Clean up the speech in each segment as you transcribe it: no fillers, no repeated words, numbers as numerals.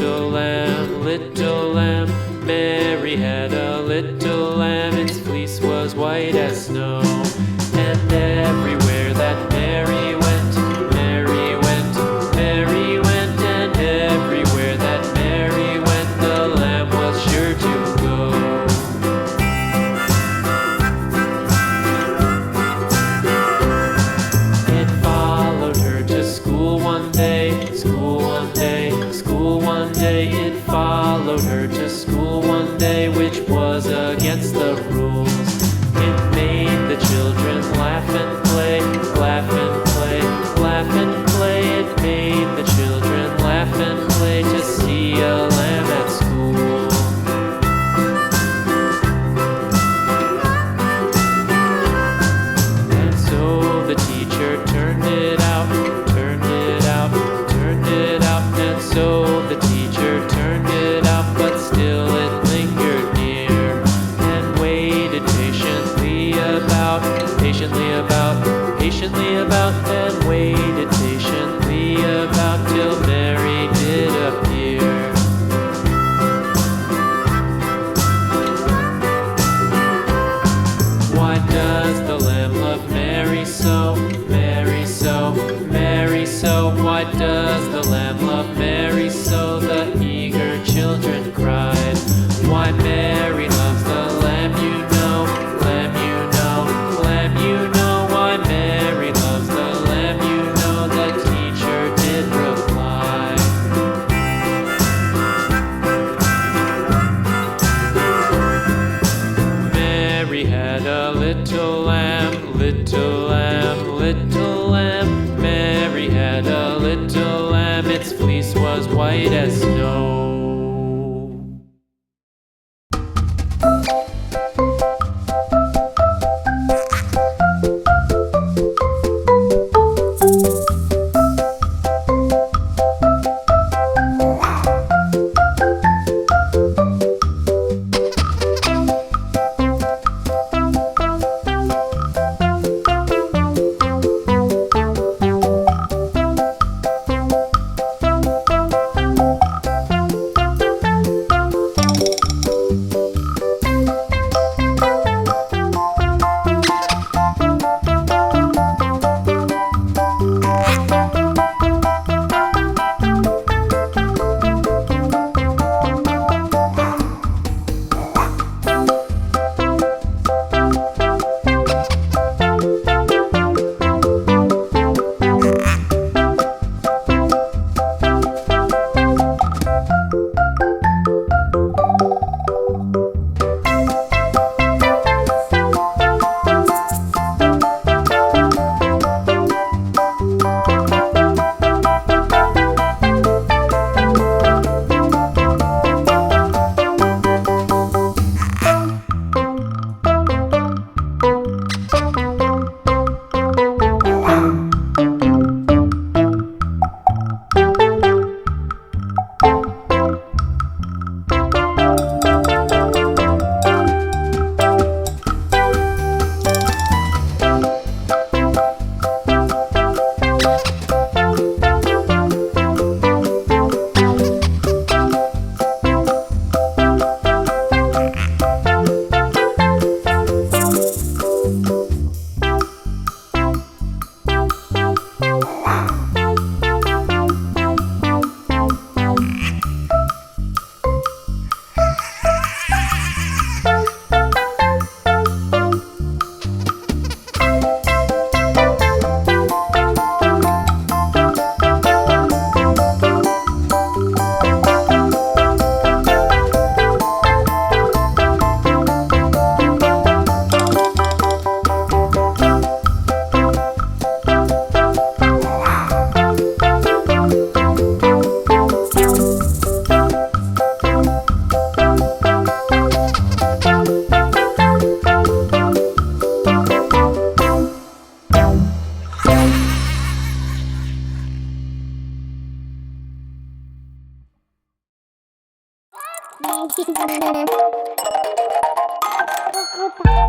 little lamb. Mary had a little lamb, its fleece was white as snow. And everywhere that Mary went, Mary went, Mary went. And everywhere that Mary went, the lamb was sure to go. It followed her to school one day, school one day, school one day. It followed her to school one day, which was against the rules. It made the children laugh and play, laugh and play, laugh and play. It made the children laugh and play to see a lamb at school. And so the teacher turned it out, turned it out, turned it out. And so the teacher turned it out, but still it lingered near and waited patiently about, patiently about, and waited patiently about till Mary did appear. Why does the lamb love Mary so, Mary so, Mary so? Why does the lamb love Mary so? The eager children cried. Why Mary loves the lamb, you know, lamb, you know, lamb, you know. Why Mary loves the lamb, you know, the teacher did reply. Mary had a little lamb, little lamb, little lamb. Mary had a little lamb, its fleece was white as snow.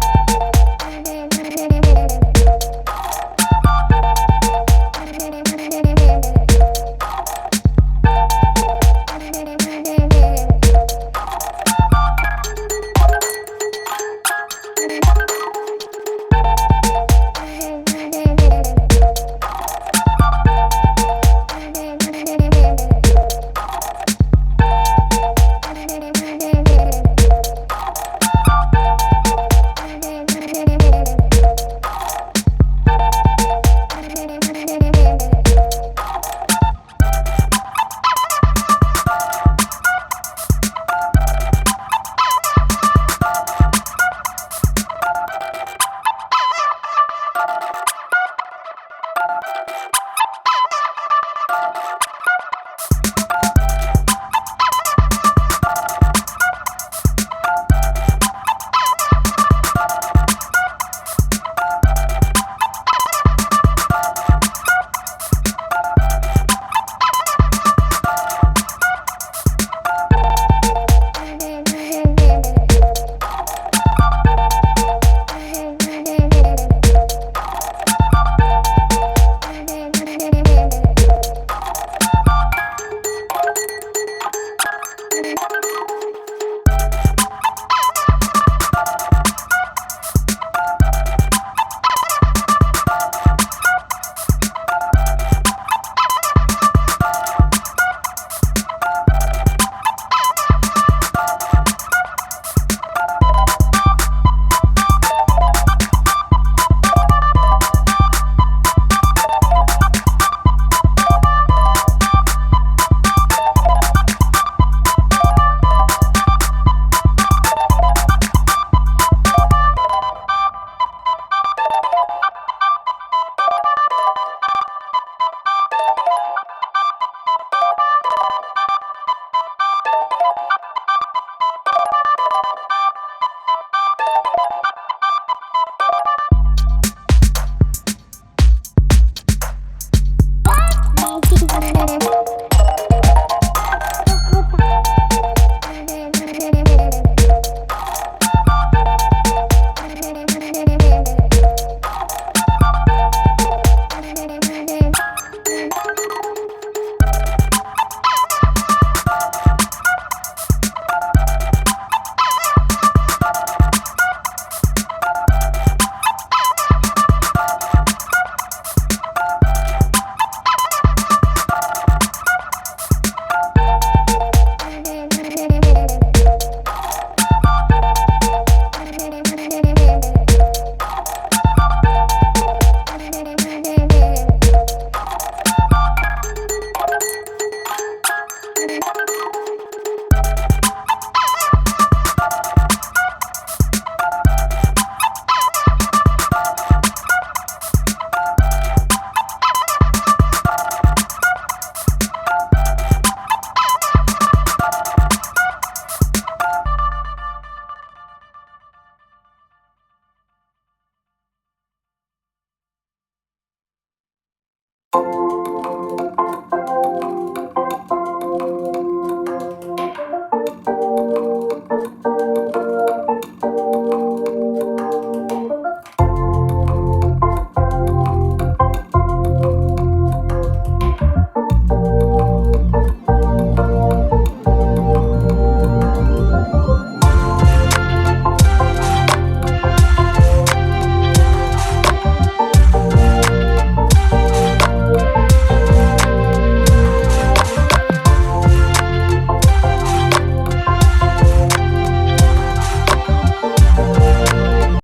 Thank you.